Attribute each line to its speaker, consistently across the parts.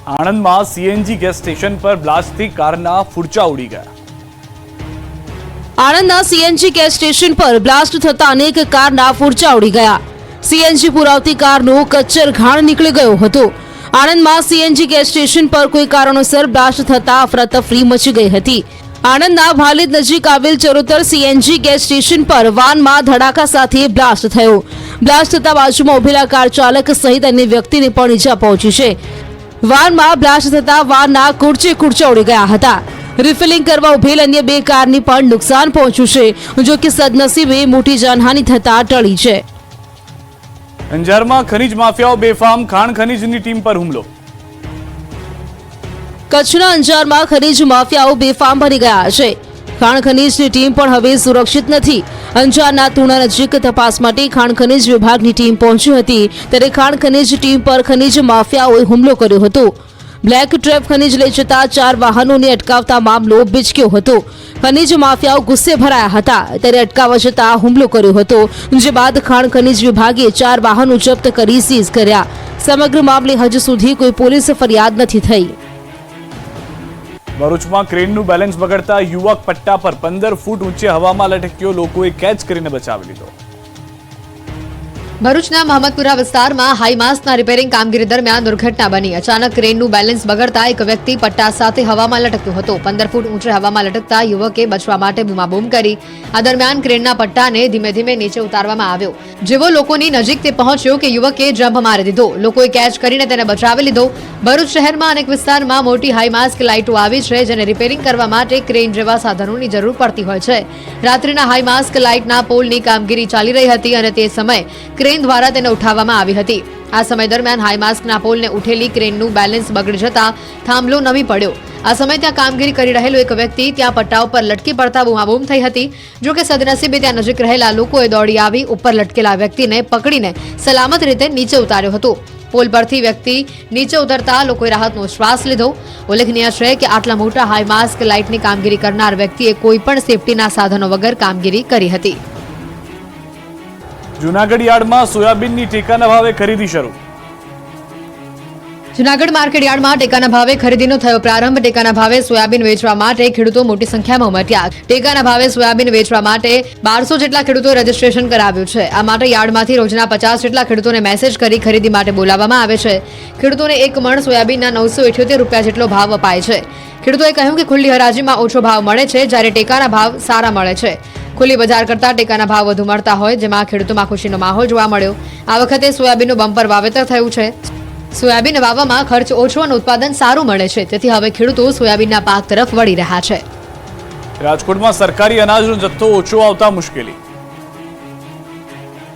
Speaker 1: આણંદમાં CNG gas station પર બ્લાસ્ટથી કારના ફૂરચા ઉડી ગયા।
Speaker 2: આણંદના સીએનજી ગેસ સ્ટેશન પર બ્લાસ્ટ થતા અનેક કારના ફૂરચા ઉડી ગયા। સીએનજી પુરાવતી કારનો કચ્ચર ઘાણ નીકળી ગયો હતો। આણંદમાં સીએનજી ગેસ સ્ટેશન પર કોઈ કારણોસર બ્લાસ્ટ થતા અફરાતફરી મચી ગઈ હતી। આણંદના ભાલિદ નજીક આવેલ ચરોતર સીએનજી ગેસ સ્ટેશન પર વાનમાં ધડાકા સાથે બ્લાસ્ટ થયો। બ્લાસ્ટ થતા બાજુમાં ઉભેલા કાર ચાલક સહિત અન્ય વ્યક્તિને પણ ઈજા પહોંચી છે। વાનમાં બ્લાસ્ટ થતા વારના કુરચે કુરચા ઉડી ગયા હતા। રિફિલિંગ કરવા ઉભેલ અન્ય બે કારની પણ નુકસાન પહોંચ્યું છે, જો કે સદનસીબે મોટી જાનહાનિ થતા ટળી છે।
Speaker 1: અંજારમાં ખનીજ માફિયાઓ બેફામ, ખાણ ખનીજની ટીમ પર હુમલો।
Speaker 2: કચ્છના અંજારમાં ખનીજ માફિયાઓ બેફામ બની ગયા છે। ખાણ ખનીજની ટીમ પણ હવે સુરક્ષિત નથી। અંજારના તુણા નજીક તપાસ માટે ખાણ ખનીજ વિભાગની ટીમ પહોંચી હતી, ત્યારે ખાણ ખનીજ ટીમ પર ખનીજ માફિયાઓએ હુમલો કર્યો હતો। બ્લેક ટ્રેપ ખનીજ લઈ જતા 4 વાહનોને અટકાવતા મામલો બીચક્યો હતો। ખનીજ માફિયાઓ ગુસ્સે ભરાયા હતા, ત્યારે અટકાવવા જતા હુમલો કર્યો હતો, જે બાદ ખાણ ખનીજ વિભાગે 4 વાહનો જપ્ત કરી સીઝ કર્યા। સમગ્ર મામલે હજુ સુધી કોઈ પોલીસ ફરિયાદ નથી થઈ।
Speaker 1: ભરૂચમાં ક્રેનનું બેલેન્સ બગડતા યુવક પટ્ટા પર 15 ફૂટ ઊંચે હવામાં લટક્યો, લોકોએ કેચ કરીને બચાવી લીધો।
Speaker 3: ભરૂચના મહમદપુરા વિસ્તારમાં હાઈમાસ્ટના રિપેરિંગ કામગીરી દરમિયાન દુર્ઘટના બની। અચાનક ક્રેનનું બેલેન્સ બગડતા એક વ્યક્તિ પટ્ટા સાથે હવામાં લટક્યો હતો। 15 ફૂટ ઊંચે હવામાં લટકતા યુવકે બચવા માટે બૂમાબૂમ કરી। આ દરમિયાન ક્રેનના પટ્ટાને ધીમે ધીમે નીચે ઉતારવામાં આવ્યો। જેવો લોકોની નજીક તે પહોંચ્યો કે યુવકે જમ્પ મારી દીધો। લોકોએ કેચ કરીને તેને બચાવી લીધો। ભરૂચ શહેરમાં અનેક વિસ્તારમાં મોટી હાઈમાસ્ક લાઇટો આવી છે, જેને રિપેરિંગ કરવા માટે ક્રેન જેવા સાધનોની જરૂર પડતી હોય છે। રાત્રિના હાઈમાસ્ક લાઇટના પોલની કામગીરી ચાલી રહી હતી અને તે સમયે ક્રેન દ્વારા તેને ઉઠાવવામાં આવી હતી। આ સમય દરમિયાન હાઈમાસ્કના પોલને ઉઠેલી ક્રેનનું બેલેન્સ બગડી જતા થાંભલો નમી પડ્યો। આ સમયે ત્યાં કામગીરી કરી રહેલો એક વ્યક્તિ ત્યાં પટ્ટા ઉપર લટકી પડતા બૂમાબૂમ થઈ હતી। જો કે સદનસીબે ત્યાં નજીક રહેલા લોકોએ દોડી આવી ઉપર લટકેલા વ્યક્તિને પકડીને સલામત રીતે નીચે ઉતાર્યો હતો। પોલ પરથી વ્યક્તિ નીચે ઉતરતા લોકોએ રાહતનો શ્વાસ લીધો। ઉલ્લેખનીય છે કે આટલા મોટા હાઈમાસ્ક લાઇટની કામગીરી કરનાર વ્યક્તિએ કોઈપણ સેફટીના સાધનો વગર કામગીરી કરી હતી।
Speaker 1: જૂનાગઢ યાર્ડમાં સોયાબીનની ટેકાના ભાવે ખરીદી શરૂ।
Speaker 3: જૂનાગઢ માર્કેટ યાર્ડમાં ટેકાના ભાવે ખરીદીનો થયો પ્રારંભ। ટેકાના ભાવે સોયાબીન વેચવા માટે ખેડૂતો મોટી સંખ્યામાં ઉમટ્યા। ટેકાના ભાવે સોયાબીન વેચવા માટે 1200 જેટલા ખેડૂતોએ રજીસ્ટ્રેશન કરાવ્યું છે। આ માટે યાર્ડમાંથી રોજના 50 જેટલા ખેડૂતોને મેસેજ કરી ખરીદી માટે બોલાવવામાં આવે છે। ખેડૂતોને એક મણ સોયાબીનના 978 રૂપિયા જેટલો ભાવ અપાય છે। ખેડૂતોએ કહ્યું કે ખુલ્લી હરાજીમાં ઓછો ભાવ મળે છે, જ્યારે ટેકાના ભાવ સારા મળે છે। ખુલ્લી બજાર કરતા ટેકાના ભાવ વધુ મળતા હોય, જેમાં ખેડૂતોમાં ખુશીનો માહોલ જોવા મળ્યો। આ વખતે સોયાબીનનું બમ્પર વાવેતર થયું છે। સોયાબીન વાવવામાં ખર્ચ ઓછો અને ઉત્પાદન સારું મળે છે, તેથી હવે ખેડૂતો સોયાબીનના પાક તરફ વળી રહ્યા છે।
Speaker 1: રાજકોટમાં સરકારી અનાજનો જથ્થો ઓછો આવતા મુશ્કેલી।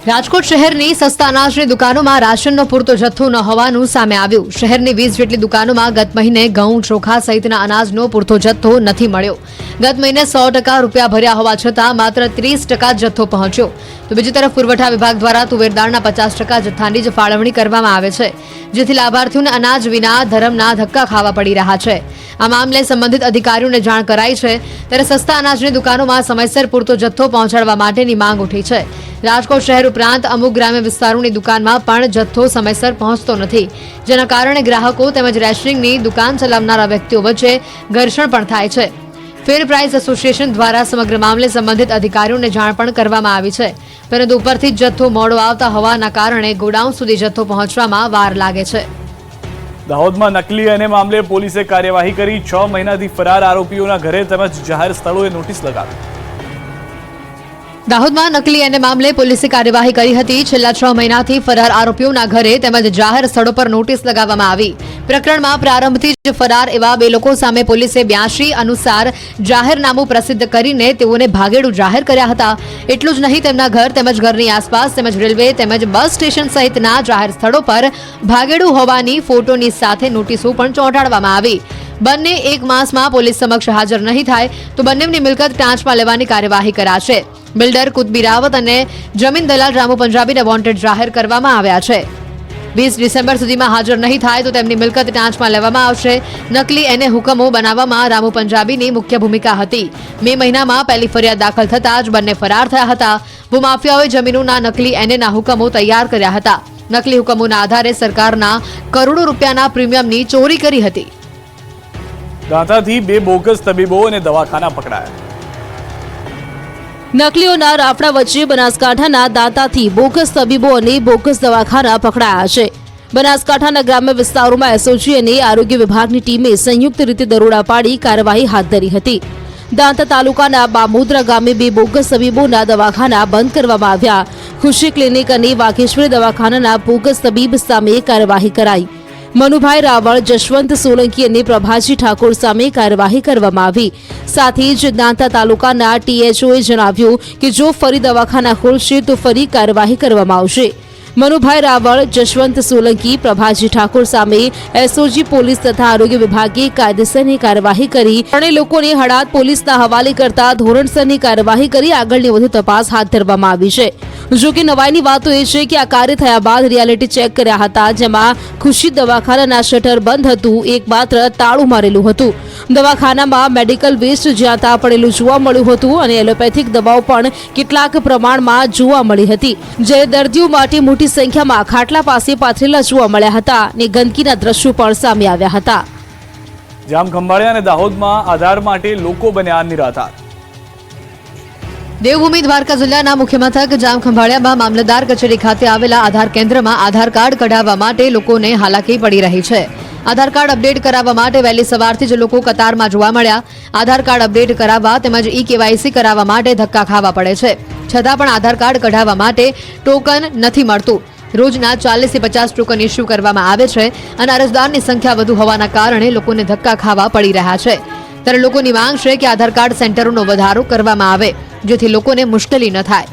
Speaker 3: રાજકોટ શહેરની સસ્તા અનાજની દુકાનોમાં રાશનનો પૂરતો જથ્થો ન હોવાનું સામે આવ્યું। શહેરની 20 જેટલી દુકાનોમાં ગત મહિને ઘઉં, ચોખા સહિતના અનાજનો પૂરતો જથ્થો નથી મળ્યો। ગત મહિને 100% રૂપિયા ભર્યા હોવા છતાં માત્ર 30% જથ્થો પહોંચ્યો। તો બીજી તરફ પુરવઠા વિભાગ દ્વારા તુવેર દાળના 50% જથ્થાની જ ફાળવણી કરવામાં આવે છે, જેથી લાભાર્થીઓને અનાજ વિના ધરમના ધક્કા ખાવા પડી રહ્યા છે। આ મામલે સંબંધિત અધિકારીઓને જાણ કરાઈ છે, ત્યારે સસ્તા અનાજની દુકાનોમાં સમયસર પૂરતો જથ્થો પહોંચાડવા માટેની માંગ ઉઠી છે। રાજકોટ શહેર ઉપરાંત અમુક ગ્રામ્ય વિસ્તારોની દુકાનમાં પણ જથ્થો સમયસર પહોંચતો નથી, જેના કારણે ગ્રાહકો તેમજ રેશનિંગની દુકાન ચલાવનારા વ્યક્તિઓ વચ્ચે ઘર્ષણ પણ થાય છે। ફેર પ્રાઇસ એસોસિએશન દ્વારા સમગ્ર મામલે સંબંધિત અધિકારીઓને જાણ પણ કરવામાં આવી છે, પરંતુ ઉપરથી જથ્થો મોડો આવતા હોવાના કારણે ગોડાઉન સુધી જથ્થો પહોંચવામાં વાર લાગે છે।
Speaker 1: દાહોદમાં નકલી અને મામલે પોલીસે કાર્યવાહી કરી। 6 મહિનાથી ફરાર આરોપીઓના ઘરે તેમજ જાહેર સ્થળોએ નોટિસ લગાવી। દાહોદમાં
Speaker 3: નકલી અને મામલે પોલીસે કાર્યવાહી કરી હતી। છેલ્લા 6 મહિનાથી ફરાર આરોપીઓના ઘરે તેમજ જાહેર સ્થળો પર નોટિસ લગાવવામાં આવી। પ્રકરણમાં પ્રારંભથી જ ફરાર એવા 2 લોકો સામે પોલીસે 82 અનુસાર જાહેરનામું પ્રસિદ્ધ કરીને તેઓને ભાગેડુ જાહેર કર્યા હતા। એટલું જ નહીં, તેમના ઘર તેમજ ઘરની આસપાસ તેમજ રેલવે તેમજ બસ સ્ટેશન સહિતના જાહેર સ્થળો પર ભાગેડુ હોવાની ફોટોની સાથે નોટિસો પણ ચોંટાડવામાં આવી। બંને 1 માસમાં પોલીસ સમક્ષ હાજર નહીં થાય તો બંનેની મિલકત ટાંચમાં લેવાની કાર્યવાહી કરાશે। બિલ્ડર કુતબી રાવત અને જમીન દલાલ રામુ પંજાબીને વોન્ટેડ જાહેર કરવામાં આવ્યા છે। 20 ડિસેમ્બર સુધીમાં હાજર નહીં થાય તો તેમની મિલકત ટાંચમાં લેવામાં આવશે। નકલી એને હુકમો બનાવવામાં રામુ પંજાબીની મુખ્ય ભૂમિકા હતી। મે મહિનામાં પહેલી ફરિયાદ દાખલ થતાં જ બંને ફરાર થયા હતા। ભૂમાફિયાઓએ જમીનોના નકલી એનેના હુકમો તૈયાર કર્યા હતા। નકલી હુકમોના આધારે સરકારના કરોડો રૂપિયાના પ્રીમિયમની ચોરી કરી હતી.
Speaker 1: દાંતાથી 2 બોગસ તબીબો અને દવાખાના પકડાયા.
Speaker 2: નકલીઓના રાફડા વચ્ચે બનાસકાંઠાના દાંતાથી બોગસ તબીબો અને બોગસ દવાખાના પકડાયા છે. બનાસકાંઠાના ગ્રામ્ય વિસ્તારોમાં એસઓજી અને આરોગ્ય વિભાગની ટીમે સંયુક્ત રીતે દરોડા પાડી કાર્યવાહી હાથ ધરી હતી. દાંતા તાલુકાના બામોદરા ગામે 2 બોગસ તબીબોના દવાખાના બંધ કરવામાં આવ્યા. ખુશી ક્લિનિક અને વાઘેશ્વરી દવાખાનાના બોગસ તબીબ સામે કાર્યવાહી કરાઈ. મનુભાઈ રાવળ, જશવંત સોલંકી અને પ્રભાજી ઠાકોર સામે કાર્યવાહી કરવામાં આવી. સાથે જ દાંતા તાલુકાના ટીએચઓએ જણાવ્યું કે જો ફરી દવાખાના ખોલશે તો ફરી કાર્યવાહી કરવામાં આવશે. મનુભાઈ રાવળ, જશવંત સોલંકી, પ્રભાજી ઠાકોર સામે એસઓજી પોલીસ તથા આરોગ્ય વિભાગે કાયદેસરની કાર્યવાહી કરી ત્રણેય લોકોને હળાદ પોલીસના હવાલે કરતા ધોરણસરની કાર્યવાહી કરી આગળની વધુ તપાસ હાથ ધરવામાં આવી છે. જો કે નવાઈની વાતો એ છે કે આ કાર્ય થયા બાદ રિયાલિટી ચેક કર્યા હતા, જેમાં ખુશી દવાખાનાના શટર બંધ હતું, એકમાત્ર તાળું મારેલું હતું. દવાખાનામાં મેડિકલ વેસ્ટ જ્યાં ત્યાં પડેલું જોવા મળ્યું હતું અને એલોપેથિક દવાઓ પણ કેટલાક પ્રમાણમાં જોવા મળી હતી. જ્યારે દર્દીઓ માટે મોટી સંખ્યામાં ખાટલા પાસે પાથરેલા જોવા મળ્યા હતા અને ગંદકીના દ્રશ્યો પણ સામે આવ્યા હતા.
Speaker 1: જામખંભાળિયા અને દાહોદમાં આધાર માટે લોકો બન્યા નિરાધાર.
Speaker 3: દેવભૂમિ દ્વારકા જિલ્લાના મુખ્ય મથક જામખંભાળિયામાં મામલતદાર કચેરી ખાતે આવેલા આધાર કેન્દ્રમાં આધાર કાર્ડ કઢાવવા માટે લોકોને હાલાકી પડી રહી છે. આધાર કાર્ડ અપડેટ કરાવવા માટે વહેલી સવારથી જ લોકો કતારમાં જોવા મળ્યા. આધાર કાર્ડ અપડેટ કરાવવા તેમજ ઈ-કેવાયસી કરાવવા માટે ધક્કા ખાવા પડે છે. છતાં પણ આધાર કાર્ડ કઢાવવા માટે ટોકન નથી મળતું. રોજના 40 થી 50 ટોકન ઇસ્યુ કરવામાં આવે છે અને અરજદારની સંખ્યા વધુ હોવાના કારણે લોકોને ધક્કા ખાવા પડી રહ્યા છે. ત્યારે લોકોની માંગ છે કે આધાર કાર્ડ સેન્ટરોનો વધારો કરવામાં આવે, જેથી લોકોને મુશ્કેલી ન થાય.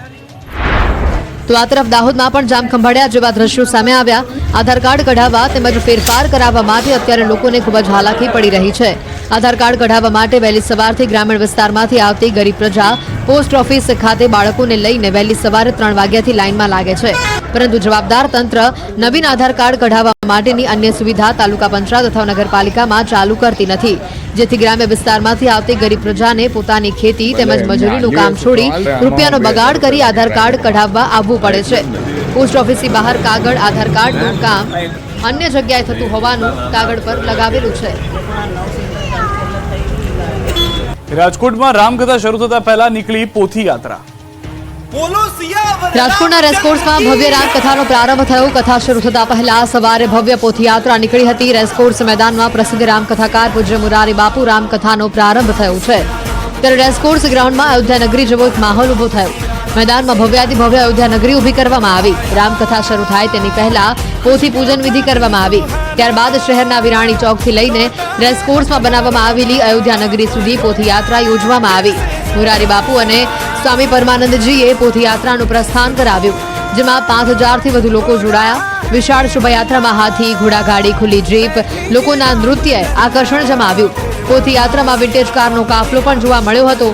Speaker 3: તો આ તરફ દાહોદમાં પણ જામખંભાળિયા જેવા દ્રશ્યો સામે આવ્યા. આધાર કાર્ડ કઢાવવા તેમજ ફેરફાર કરાવવા માટે અત્યારે લોકોને ખૂબ જ હાલાકી પડી રહી છે. આધાર કાર્ડ કઢાવવા માટે વહેલી સવારથી ગ્રામીણ વિસ્તારમાંથી આવતી ગરીબ પ્રજા પોસ્ટ ઓફિસ ખાતે બાળકોને લઈને વહેલી સવારે 3 વાગ્યાથી લાઇનમાં લાગે છે. પરંતુ જવાબદાર તંત્ર નવીન આધાર કાર્ડ કઢાવવા માટેની અન્ય સુવિધા તાલુકા પંચાયત અથવા નગરપાલિકામાં ચાલુ કરતી નથી, જેથી ગ્રામ્ય વિસ્તારમાંથી આવતી ગરીબ પ્રજાને પોતાની ખેતી તેમજ મજૂરીનું કામ છોડી રૂપિયાનો બગાડ કરી આધાર કાર્ડ કઢાવવા આવવું પડે છે. પોસ્ટ ઓફિસની બહાર કાગળ આધાર કાર્ડનું કામ અન્ય જગ્યાએ થતું હોવાનું કાગળ પર લગાવેલું છે.
Speaker 1: રાજકોટમાં રામકથા શરૂ થતા પહેલા નીકળી પોથી યાત્રા.
Speaker 3: રાજકોટના રેસકોર્સમાં ભવ્ય રામકથાનો પ્રારંભ થયો. કથા શરૂ થતા પહેલા સવારે ભવ્ય પોથયાત્રા નીકળી હતી. રેસકોર્સ મેદાનમાં પ્રસિદ્ધ રામકથાકાર પૂજ્ય મુરારી બાપુ રામકથાનો પ્રારંભ થયો છે. ત્યારે રેસકોર્સ ગ્રાઉન્ડમાં અયોધ્યા નગરી જેવો એક માહોલ ઉભો થયો. મેદાનમાં ભવ્યાતિ ભવ્ય અયોધ્યા નગરી ઊભી કરવામાં આવી. રામકથા શરૂ થાય તેની પહેલા પોથી પૂજન વિધિ કરવામાં આવી. ત્યારબાદ શહેરના વિરાણી ચોકથી લઈને રેસકોર્સમાં બનાવવામાં આવેલી અયોધ્યા નગરી સુધી પોથયાત્રા યોજવામાં આવી. મુરારી બાપુ અને સ્વામી પરમાનંદજીએ પોથયાત્રાનું પ્રસ્થાન કરાવ્યું, જેમાં 5000થી વધુ લોકો જોડાયા. વિશાળ શોભાયાત્રામાં હાથી, ઘોડાગાડી, ખુલ્લી જીપ, લોકોના નૃત્યએ આકર્ષણ જમાવ્યું. પોથયાત્રામાં વિન્ટેજ કારનો કાફલો પણ જોવા મળ્યો હતો.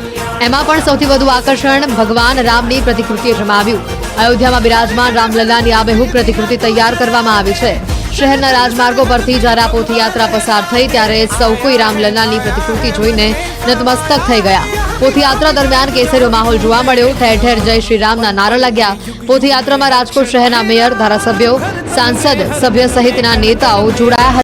Speaker 3: એમાં પણ સૌથી વધુ આકર્ષણ ભગવાન રામની પ્રતિકૃતિએ જમાવ્યું. અયોધ્યામાં બિરાજમાન રામલલ્લાની આબેહૂબ પ્રતિકૃતિ તૈયાર કરવામાં આવી છે. શહેરના રાજમાર્ગો પરથી જ્યારે આ પોથયાત્રા પસાર થઈ ત્યારે સૌ કોઈ રામલલ્લાની પ્રતિકૃતિ જોઈને નતમસ્તક થઈ ગયા. પોથયાત્રા દરમિયાન કેસરીયો માહોલ જોવા મળ્યો. ઠેર ઠેર જય શ્રી રામના નારા લાગ્યા. પોથયાત્રામાં રાજકોટ શહેરના મેયર, ધારાસભ્યો, સાંસદ, સભ્ય સહિતના નેતાઓ જોડાયા હતા.